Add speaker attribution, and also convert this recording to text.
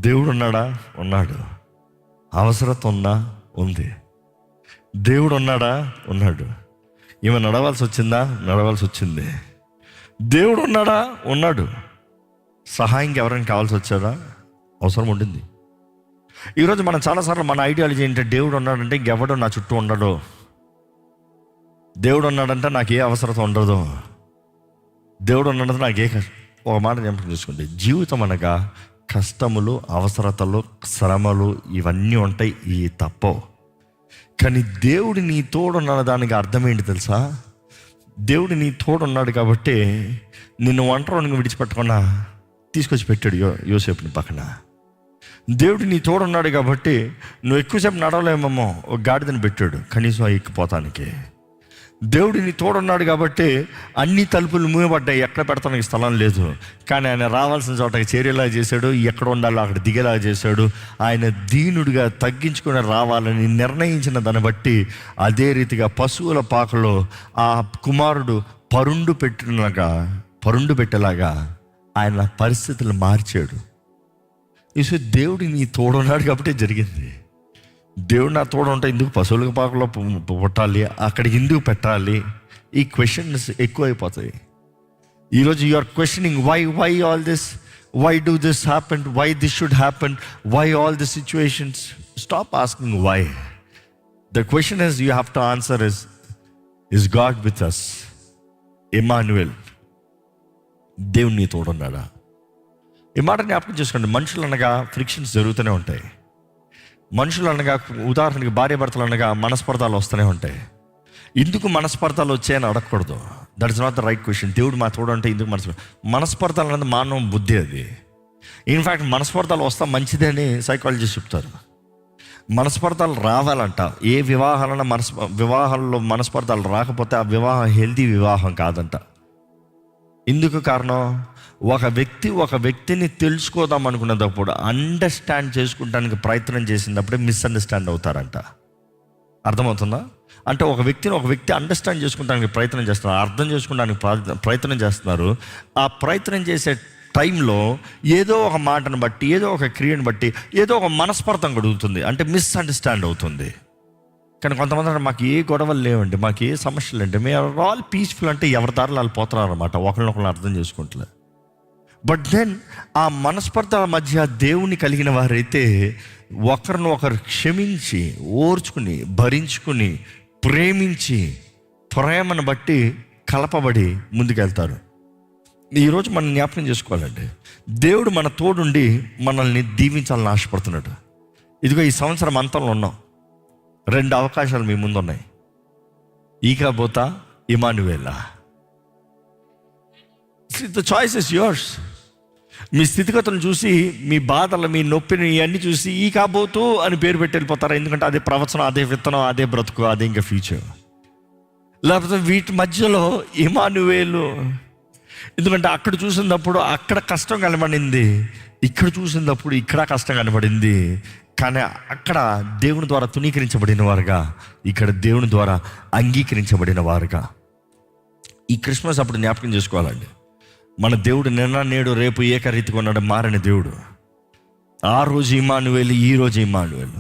Speaker 1: దేవుడు ఉన్నాడా? ఉన్నాడు. అవసరత ఉందా? ఉంది. దేవుడు ఉన్నాడా? ఉన్నాడు. ఈమె నడవాల్సి వచ్చిందా? నడవాల్సి వచ్చింది. దేవుడు ఉన్నాడా? ఉన్నాడు. సహాయంకి ఎవరైనా కావాల్సి వచ్చారా? అవసరం ఉండింది. ఈరోజు మనం చాలాసార్లు మన ఐడియాలజీ ఏంటంటే దేవుడు ఉన్నాడంటే ఇంకెవడో నా చుట్టూ ఉండడు, దేవుడు ఉన్నాడంటే నాకు ఏ అవసరత ఉండదు, దేవుడు ఉన్నాడంటే నాకు ఏ ఒక మాట జ్ఞాపకం చేసుకోండి. జీవితం అనగా కష్టములు, అవసరతలు, శ్రమలు ఇవన్నీ ఉంటాయి, ఇవి తప్పవు. కానీ దేవుడు నీ తోడున్న దానికి అర్థం ఏంటి తెలుసా? దేవుడు నీ తోడున్నాడు కాబట్టి నిన్ను ఒంటరిగా విడిచిపెట్టకుండా తీసుకొచ్చి పెట్టాడు యోసేపుని పక్కన. దేవుడు నీ తోడున్నాడు కాబట్టి నువ్వు ఎక్కువసేపు నడవలేమేమో, ఒక గాడిదని పెట్టాడు కనీసం ఎక్కిపోతానికి. దేవుడు నీ తోడున్నాడు కాబట్టి అన్ని తలుపులు మూయబడ్డాయి, ఎక్కడ పెడతానికి స్థలం లేదు. కానీ ఆయన రావాల్సిన చోటకి చేరేలా చేశాడు, ఎక్కడ ఉండాలో అక్కడ దిగేలా చేశాడు. ఆయన దీనుడిగా తగ్గించుకుని రావాలని నిర్ణయించిన దాన్ని బట్టి అదే రీతిగా పశువుల పాకలో ఆ కుమారుడు పరుండు పెట్టేలాగా ఆయన పరిస్థితులు మార్చాడు. దేవుడు నీ తోడున్నాడు కాబట్టి జరిగింది. దేవుడు నా తోడు ఉంటే ఎందుకు పశువుల పాకలో పుట్టాలి, అక్కడికి ఎందుకు పెట్టాలి? ఈ క్వశ్చన్స్ ఎక్కువైపోతాయి. ఈరోజు you are questioning why all this, why do this happen, why this should happen, why all the situations. Stop asking why. The question is you have to answer is God with us? Emmanuel, దేవుడు నీ తోడున్నాడా? ఈ మాట జ్ఞాపకం చేసుకోండి. మనుషులు అనగా frictions జరుగుతూనే ఉంటాయి. మనుషులు అనగా, ఉదాహరణకి భార్య భర్తలు అనగా మనస్పర్ధాలు వస్తూనే ఉంటాయి. ఎందుకు మనస్పర్ధాలు వచ్చాయని అడగకూడదు. That is not the right question. దేవుడు మా తోడు అంటే ఎందుకు మనస్పర్ధాలు అనేది మానవ బుద్ధి. అది ఇన్ఫ్యాక్ట్ మనస్పర్ధాలు వస్తా మంచిదే అని సైకాలజిస్ట్ చెప్తారు. మనస్పర్ధాలు రావాలంట. ఏ వివాహాల్లో మనస్పర్ధాలు రాకపోతే ఆ వివాహం హెల్తీ వివాహం కాదంట. ఎందుకు కారణం? ఒక వ్యక్తిని తెలుసుకోదాం అనుకున్నప్పుడు, అండర్స్టాండ్ చేసుకుంటానికి ప్రయత్నం చేసినప్పుడే మిస్అండర్స్టాండ్ అవుతారంట. అర్థమవుతుందా? అంటే ఒక వ్యక్తి అండర్స్టాండ్ చేసుకుంటానికి ప్రయత్నం చేస్తున్నారు, అర్థం చేసుకోవడానికి ప్రయత్నం చేస్తున్నారు. ఆ ప్రయత్నం చేసే టైంలో ఏదో ఒక మాటను బట్టి, ఏదో ఒక క్రియను బట్టి, ఏదో ఒక మనస్పర్ధం కలుగుతుంది, అంటే మిస్అండర్స్టాండ్ అవుతుంది. కానీ కొంతమంది మాకు ఏ గొడవలు లేవండి, మాకు ఏ సమస్యలు అంటే మేము ఆల్ పీస్ఫుల్ అంటే ఎవరి దారిలో వాళ్ళు పోతున్నారు అనమాట, ఒకరినొకరిని అర్థం చేసుకుంటలే. బట్ దెన్ ఆ మనస్పర్ధల మధ్య దేవుని కలిగిన వారైతే ఒకరినొకరు క్షమించి, ఓర్చుకుని, భరించుకుని, ప్రేమించి, ప్రేమను బట్టి కలపబడి ముందుకెళ్తారు. ఈరోజు మనం జ్ఞాపకం చేసుకోవాలండి, దేవుడు మన తోడుండి మనల్ని దీవించాలని ఆశపడుతున్నాడు. ఇదిగో ఈ సంవత్సరం అంతంలో ఉన్నాం. 2 అవకాశాలు మీ ముందు ఉన్నాయి. ఈకాబోతా, ఇమానువేలా. The choice is yours. మీ స్థితిగతులను చూసి, మీ బాధలు, మీ నొప్పిని ఇవన్నీ చూసి ఈ కాబోతూ అని పేరు పెట్టి వెళ్ళిపోతారా? ఎందుకంటే అదే ప్రవచనం, అదే విత్తనం, అదే బ్రతుకు, అదే ఇంకా ఫ్యూచర్. లేకపోతే వీటి మధ్యలో ఇమానువేలు. ఎందుకంటే అక్కడ చూసినప్పుడు అక్కడ కష్టం కనబడింది, ఇక్కడ చూసినప్పుడు ఇక్కడ కష్టం కనబడింది. కానీ అక్కడ దేవుని ద్వారా తునీకరించబడిన వారుగా, ఇక్కడ దేవుని ద్వారా అంగీకరించబడిన వారుగా. ఈ క్రిస్మస్ అప్పుడు జ్ఞాపకం చేసుకోవాలండి, మన దేవుడు నిన్న నేడు రేపు ఏకరీతిగా ఉన్నాడు, మారని దేవుడు. ఆ రోజు ఇమ్మానుయేలు, ఈ రోజు ఇమ్మానుయేలు.